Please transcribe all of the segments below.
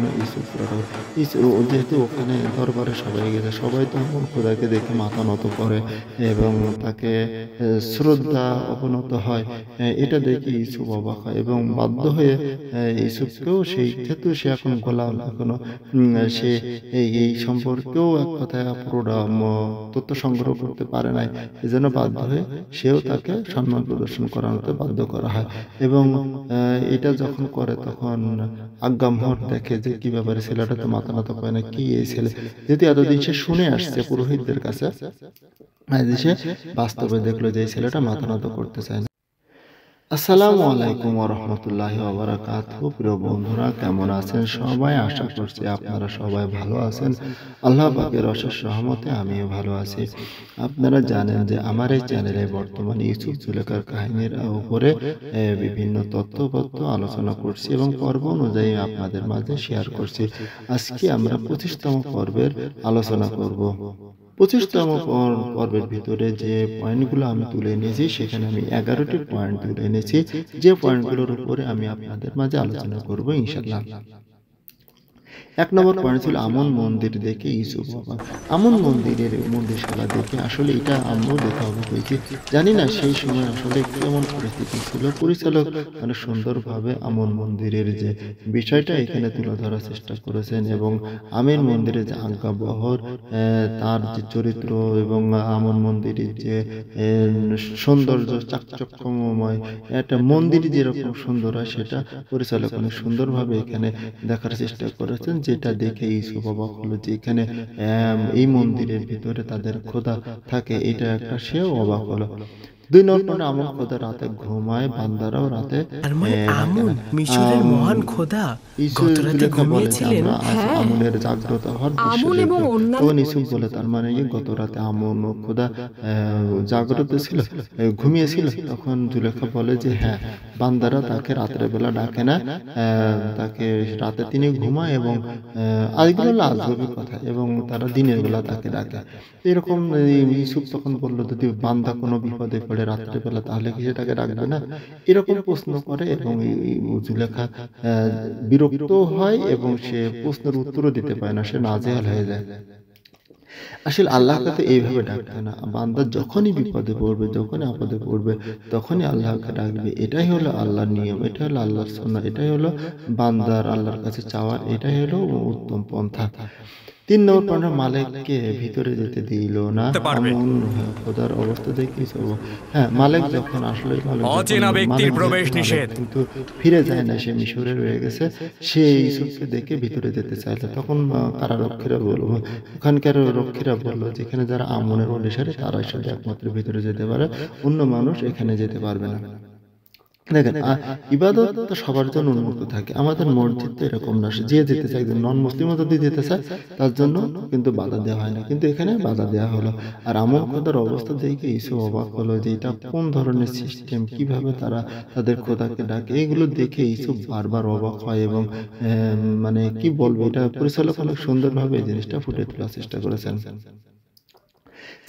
জন্য ইউসুফ যেহেতু ওখানে দরবারে সবাই গেছে, সবাই তো আমন খোদাকে দেখে মাথা নত করে এবং তাকে শ্রদ্ধা অবনত হয়। এটা দেখে ইউসুফ অবাক হয় এবং বাধ্য হয়ে ইউসুফকেও সেই, যেহেতু সে এখন গোলাম, এখনো সে এই সম্পর্কেও এক কথায় পুরোটা তথ্য সংগ্রহ করতে পারে নাই। এজন্য বাধ্য হয়ে সেও তাকে সম্মান প্রদর্শন করানোতে বাধ্য করা হয় এবং এটা যখন করে তখন আজ্ঞামোহর দেখে যে কি ব্যাপারে, ছেলেটা তো মাথা নত করে না, কি এই ছেলে, যেহেতু এতদিন সে শুনে আসছে পুরোহিতদের কাছে, আজ সে বাস্তবে দেখলো যে এই ছেলেটা মাথা নত করতে চায় না। আসসালামু আলাইকুম ওয়া রাহমাতুল্লাহি ওয়া বারাকাতুহু। প্রিয় বন্ধুরা, কেমন আছেন সবাই? আশা করছি আপনারা সবাই ভালো আছেন। আল্লাহ পাকের অশেষ রহমতে আমিও ভালো আছি। আপনারা জানেন যে আমার এই চ্যানেলে বর্তমানে ইউসুফ জুলেখার কাহিনীর উপরে বিভিন্ন তথ্যপত্র আলোচনা করছি এবং পর্ব অনুযায়ী আপনাদের মাঝে শেয়ার করছি। আজকে আমরা 25তম পর্বের আলোচনা করব। 25তম পর্বের ভিতরে যে পয়েন্টগুলো আমি তুলে এনেছি, সেখানে আমি 11টি পয়েন্ট তুলে এনেছি, যে পয়েন্টগুলোর উপরে আমি আপনাদের মাঝে আলোচনা করব ইনশাআল্লাহ। 1 নম্বর পয়েন্ট ছিল আমন মন্দির দেখে ইউসুফ অবাক। আমন মন্দিরশালা দেখে আসলে এটা আমরাও দেখা অবাক হয়েছি। জানি না সেই সময় আসলে কেমন পরিস্থিতি ছিল। পরিচালক অনেক সুন্দরভাবে আমন মন্দিরের যে বিষয়টা এখানে তুলে ধরার চেষ্টা করেছেন এবং আমের মন্দিরের যে আজ্ঞাবহর, তার যে চরিত্র এবং আমন মন্দিরের যে সৌন্দর্য, চাকচক্যময় একটা মন্দির যেরকম সুন্দর হয়, সেটা পরিচালক অনেক সুন্দরভাবে এখানে দেখার চেষ্টা করেছেন, যেটা দেখে ইউসুফ অবাক হলো যে এখানে এই মন্দিরের ভিতরে তাদের খোদা থাকে, এটা একটা সেও অবাক হলো। 2 নম্বর, আমন খোদা রাতে ঘুমায়, বান্দারাও রাতে তার মানে আমন মিশরের মহান খোদা গত রাতে ঘুমিয়েছিলেন। আমনের জাগ্রত হওয়ার দৃশ্য দেখলো। তখন ইউসুফ বলে, তার মানে গত রাতে আমন ও খোদা জাগ্রত ছিল, ঘুমিয়েছিল। তখন জুলেখা বলে যে হ্যাঁ, বান্দারা তাকে রাতের বেলা ডাকে না, তাকে রাতে তিনি ঘুমায় এবং আরেকগুলো হলো আজগবি কথা, এবং তারা দিনের বেলা তাকে ডাকে। এরকম ইউসুফ তখন বলল, যদি বান্দা কোনো বিপদে পড়ে রাত্রেবেলা, তাহলে কি সেটাকে ডাকবে না? এরকম প্রশ্ন করে এবং জুলেখা বিরক্ত হয় এবং সে প্রশ্নের উত্তরও দিতে পারে না, সে নাজেহাল হয়ে যায়। আসলে আল্লাহকে তো এইভাবে ডাকতে না, বান্দা যখনই বিপদে পড়বে, যখনই আপদে পড়বে, তখনই আল্লাহকে ডাকবে। এটাই হলো আল্লাহর নিয়ম, এটা হলো আল্লাহর সুন্নাহ, এটাই হলো বান্দার আল্লাহর কাছে চাওয়ার, এটাই হলো উত্তম পন্থা। 3 নম্বর পয়েন্ট, মালিককে ভিতরে যেতে দিল না। আমন খোদার অবস্থা দেখি। হ্যাঁ, মালিক যখন আসলে কিন্তু ফিরে যায় না, সে মিশরে রয়ে গেছে, সে ইউসুফকে দেখে ভিতরে যেতে চাইলে তখন কারারক্ষীরা বলবো, ওখানকার রক্ষীরা বললো, যেখানে যারা আমনের অনুসারে তারাই শুধু একমাত্র ভিতরে যেতে পারে, অন্য মানুষ এখানে যেতে পারবে না। দেখেন, ইবাদত তো সবার জন্য উন্মুক্ত থাকে, আমাদের মসজিদ তো এরকম না, যে যেতে চায়, নন মুসলিমও যদি যেতে চায় তার জন্য কিন্তু বাধা দেওয়া হয় না, কিন্তু এখানে বাধা দেওয়া হলো। আর আমন খোদার অবস্থা দেখে ইউসুফ অবাক হলো যে এটা কোন ধরনের সিস্টেম, কিভাবে তারা তাদের খোদাকে ডাকে, এগুলো দেখে ইউসুফ বারবার অবাক হয় এবং মানে কি বলবো, এটা পরিচালক অনেক সুন্দরভাবে এই জিনিসটা ফুটে তোলার চেষ্টা করেছেন।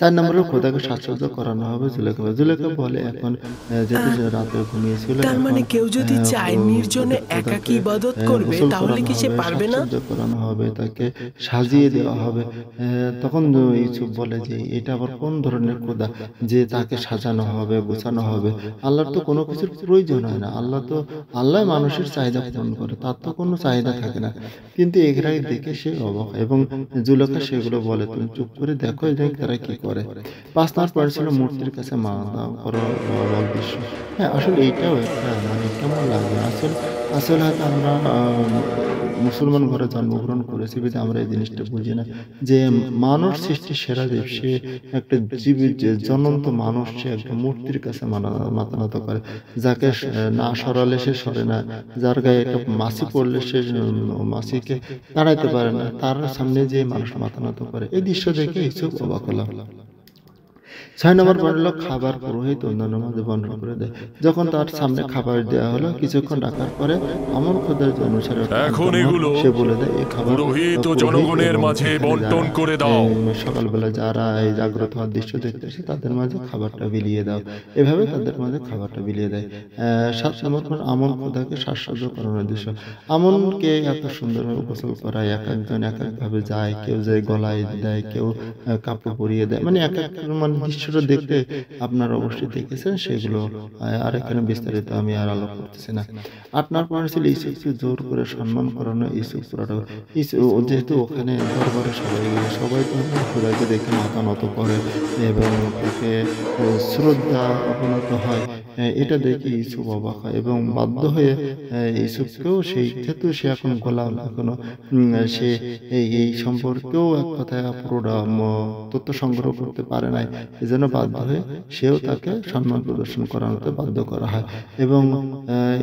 4 নম্বরে খোদাকে সাজসজ্জা করানো হবে জুলেখা বলে, এখন যেহেতু রাতে ঘুমিয়েছিল, তার মানে কেউ যদি চায় নির্জনে একাকী ইবাদত করবে, তাহলে কি সে পারবে না? সাজসজ্জা করানো হবে, তাকে সাজিয়ে দেওয়া হবে। তখন ইউসুফ বলে যে এটা আবার কোন ধরনের খোদা যে তাকে সাজানো হবে, গোছানো হবে? আল্লাহর তো কোনো কিছুর প্রয়োজন হয় না, আল্লাহ মানুষের চাহিদা পূরণ করে, তার তো কোনো চাহিদা থাকে না। কিন্তু এগুলাই দেখে সে অবাক, এবং জুলেখা সেগুলো বলে, তুমি চুপ করে দেখো তারা কি করে। 5 নম্বর পয়েন্ট ছিল মূর্তির কাছে মাথা করার দৃশ্য। হ্যাঁ, আসলে এইটাও একটা মানে কেমন লাগে, আসলে হয়তো আমরা মুসলমান ঘরে জন্মগ্রহণ করেছি, কিন্তু আমরা এই জিনিসটা বুঝি না যে মানুষ সৃষ্টির সেরা জীব, সে একটা জীবিত যে জ্বলন্ত মানুষ, সে একটা মূর্তির কাছে মাথা নত করে, যাকে না সরালে সে সরে না, যার গায়ে একটা মাছি পড়লে সে মাছিকে তাড়াইতে পারে না, তার সামনে যে মানুষ মাথা নত করে। এই দৃশ্য দেখে ইউসুফ অবাক হলো। ছয় নম্বর পয়েন্ট হলো খাবার পুরোহিত অন্যান্য মাঝে বন্টন করে দেয়। যখন তার সামনে খাবার দেওয়া হলো কিছুক্ষণ রাখার পরে আমল খোদার যে অনুসারে এখন এগুলো সে বলে দেয় এই খাবার পুরোহিত ও জনগণের এবং মাঝে এখানে বন্টন যারা, করে দাও। সকালবেলা যারা এই জাগ্রত হওয়ার দৃশ্য দেখতেছে তাদের মাঝে খাবারটা বিলিয়ে দাও। এভাবে তাদের মাঝে খাবারটা বিলিয়ে দেয়। 7 নম্বর পয়েন্ট আমল খোদাকে শ্বাসসজ্জ করানোর দৃশ্য। আমলকে এত সুন্দরভাবে গোসল করায়, এক একজন এক একভাবে যায়, কেউ যায় গলায় দেয়, কেউ কাপড় পরিয়ে দেয়, মানে এক এক মানে দৃশ্যটা দেখতে আপনারা অবশ্যই দেখেছেন সেগুলো। আর এখানে বিস্তারিত আমি আর আলোক করতেছি না। 8 নম্বর পয়েন্ট ছিল ইউসুফকে জোর করে সম্মান করানো। ইউসুফ পুরাটা যেহেতু ওখানে দরবারে সবাই তো খোদাকে দেখে মাথা নত করে এবং তাকে শ্রদ্ধা অবনত হয়। এটা দেখে ইউসুফ অবাক হয় এবং বাধ্য হয়ে ইউসুফকেও সেই, যেহেতু সে এখন গোলাম, এখনো সে এই সম্পর্কেও এক কথায় পুরোটা তথ্য সংগ্রহ করতে পারে নাই, এজন্য বাধ্য হয়ে সেও তাকে সম্মান প্রদর্শন করানোতে বাধ্য করা হয়। এবং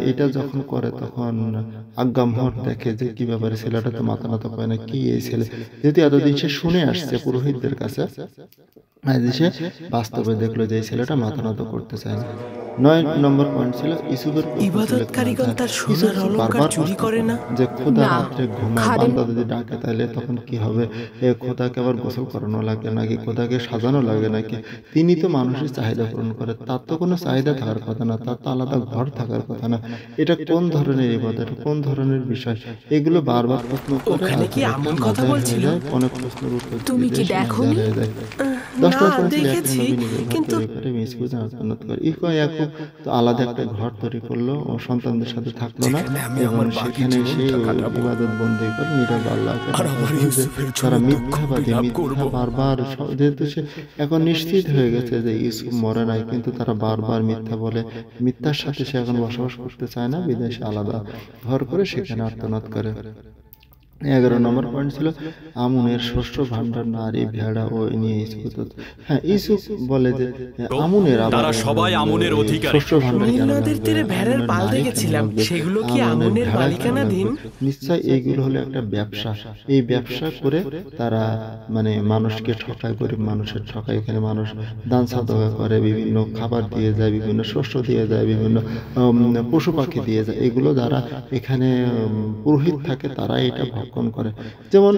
এটা যখন করে তখন আজ্ঞামহর দেখে যে কি ব্যাপারে, ছেলেটা তো মাথা নত পায় না, কি এই ছেলে, যেহেতু এতদিন সে শুনে আসছে পুরোহিতদের কাছে, আজ সে বাস্তবে দেখলো যে এই ছেলেটা মাথা নত করতে চায় না। 9 নম্বর পয়েন্ট ছিল ইউসুফের ইবাদতকারীগণ তার সোনার অলংকার চুরি করে না? যে খোদা না, রাত্রে ঘুমায়, খাদেম বান্দা যদি ডাকে তাহলে তখন কি হবে? খোদাকে আবার গোসল করানো লাগে নাকি, খোদাকে সাজানো লাগে নাকি? তিনি তো মানুষের চাহিদা পূরণ করে, তার তো কোনো চাহিদা থাকার কথা না, তার তো আলাদা ঘর থাকার কথা না। এটা কোন ধরনের ইবাদত, কোন ধরনের বিষয়? এগুলো বারবার প্রশ্ন করে ওখানে কি এমন কথা বলছিল? অনেক প্রশ্নের উত্তর তুমি কি দিয়ে সে দেখোনি? হাজার হয়ে যায়। না, 10 নম্বর পয়েন্ট ছিল দেখেছি, একটা নবী নিজের ঘর কিন্তু তৈরি করে মিসকিউজ আত্মনাদ করে। ইয়াকুব তো আলাদা একটা ঘর তৈরি করলো ও সন্তানদের সাথে থাকলো না এবং সেখানে সে ইবাদত বন্দী করে নীরব আল্লাহকে তারা মিথ্যাবাদী, মিথ্যা বারবার যেহেতু সে এখন নিশ্চিত হয়ে গেছে যে ইউসুফ মরে নাই, কিন্তু তারা বারবার মিথ্যা বলে, মিথ্যার সাথে সে এখন বসবাস করতে চায় না, বিদেশে আলাদা ঘর করে সেখানে আত্মনাদ করে। 11 নম্বর পয়েন্ট ছিল আমুনের শস্য ভান্ডার, নারী, ভেড়া ও নিয়ে ইউসুফ। হ্যাঁ, ইউসুফ বলে যে আমুনের তারা সবাই আমুনের অধিকারী। শস্য ভান্ডার নীল কেন নদের লাগবে? তীরে ভেড়ার আমুনের পাল নারী কেন দেখেছিলাম, লাগবে? সেগুলো কি আমুনের আমুনের ভেড়া কেন মালিকানাধীন? লাগবে? নিশ্চয় এইগুলো হলো একটা ব্যবসা। এই ব্যবসা করে তারা মানে মানুষকে ঠকায়, গরিব মানুষের ঠকায়। এখানে মানুষ দান সাদকা করে, বিভিন্ন খাবার দিয়ে যায়, বিভিন্ন শস্য দিয়ে যায়, বিভিন্ন পশু পাখি দিয়ে যায়। এগুলো যারা এখানে পুরোহিত থাকে তারা এটা ভক্ষণ করে। যেমন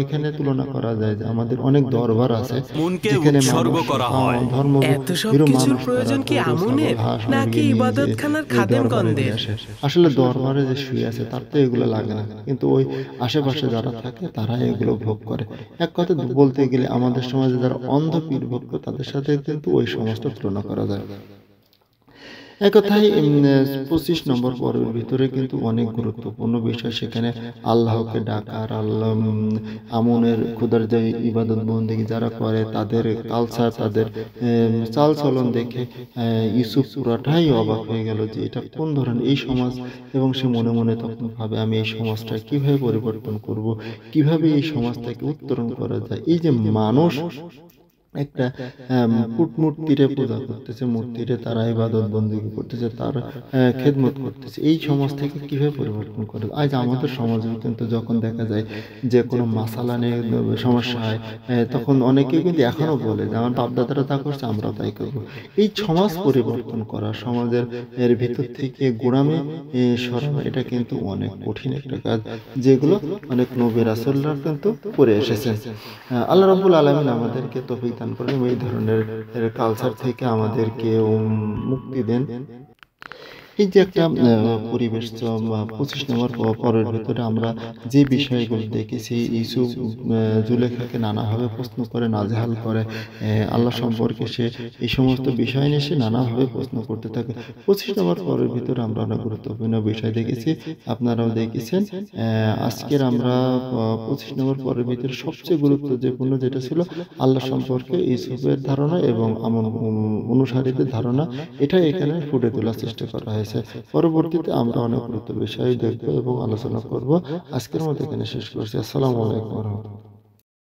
এখানে তুলনা করা যায় যে আমাদের অনেক দরবার আছে মনকে যেখানে উৎসর্গ মানুষ করা হয়। ধর্ম এত সব কিছুর প্রয়োজন কি আমুনের নাকি ইবাদতখানার খাদেমগণদের? আসলে দরবারে যে শুয়ে আছে তার তো এগুলো লাগে না, কিন্তু ওই আশেপাশে যারা থাকে তারা এগুলো ভোগ করে। এক কথা বলতে গেলে আমাদের সমাজে যারা অন্ধ পীর ভক্ত তাদের সাথে কিন্তু ওই সমস্ত তুলনা করা যায়। এক কথায় 25 নম্বর পর্বের ভিতরে কিন্তু অনেক গুরুত্বপূর্ণ বিষয়, সেখানে আল্লাহকে ডাকার, আল্লাহ আমনের খোদার যে ইবাদত বন্দেগী যারা করে তাদের কালচার, তাদের চাল চলন দেখে ইউসুফ পুরাটাই অবাক হয়ে গেল যে এটা কোন ধরনের এই সমাজ। এবং সে মনে মনে তখন ভাবে আমি এই সমাজটা কিভাবে পরিবর্তন করব, কিভাবে এই সমাজটাকে উত্তরণ করা যায়। এই যে মানুষ একটা মূর্তিরে পূজা করতেছে, মূর্তিরে তারা ইবাদত বন্দেগী করতেছে, তার খেদমত করতেছে, এই সমাজ থেকে কিভাবে পরিবর্তন করে? আজ আমাদের সমাজে কিন্তু যখন দেখা যায় যে কোনো মাসালা নিয়ে সমস্যা হয় তখন অনেকেই কিন্তু এখনো বলে যে আমার বাপদাদারা তা করছে আমরাও তাই করবো। এই সমাজ পরিবর্তন করা, সমাজের এর ভিতর থেকে গোড়ামে সরানো, এটা কিন্তু অনেক কঠিন একটা কাজ, যেগুলো অনেক নবী রাসূলরা কিন্তু করে এসেছেন। আল্লাহ রাব্বুল আলামিন আমাদেরকে তৌফিক দান করেন, এই ধরনের কালচার থেকে আমাদেরকে মুক্তি দেন। এই যে একটা পরিবেশ 25 নম্বর পরের ভিতরে আমরা যে বিষয়গুলো দেখেছি, ইউসুফ জুলেখাকে নানাভাবে প্রশ্ন করে, নাজেহাল করে, আল্লাহ সম্পর্কে সে এই সমস্ত বিষয় নিয়ে সে নানাভাবে প্রশ্ন করতে থাকে। 25 নম্বর পরের ভিতরে আমরা অনেক গুরুত্বপূর্ণ বিষয় দেখেছি, আপনারাও দেখেছেন। আজকের আমরা 25 নম্বর পরের ভিতরে সবচেয়ে গুরুত্বপূর্ণ যেটা ছিল আল্লাহ সম্পর্কে ইউসুফের ধারণা এবং আমন অনুসারীদের ধারণা, এটা এখানে ফুটে তোলার চেষ্টা করা হয়েছে। পরবর্তীতে আমরা অনেক গুরুত্ব বিষয় দেখব এবং আলোচনা করব। আজকের মতো এখানে শেষ করছি। আসসালামু আলাইকুম ওয়া রাহমাতুল্লাহ।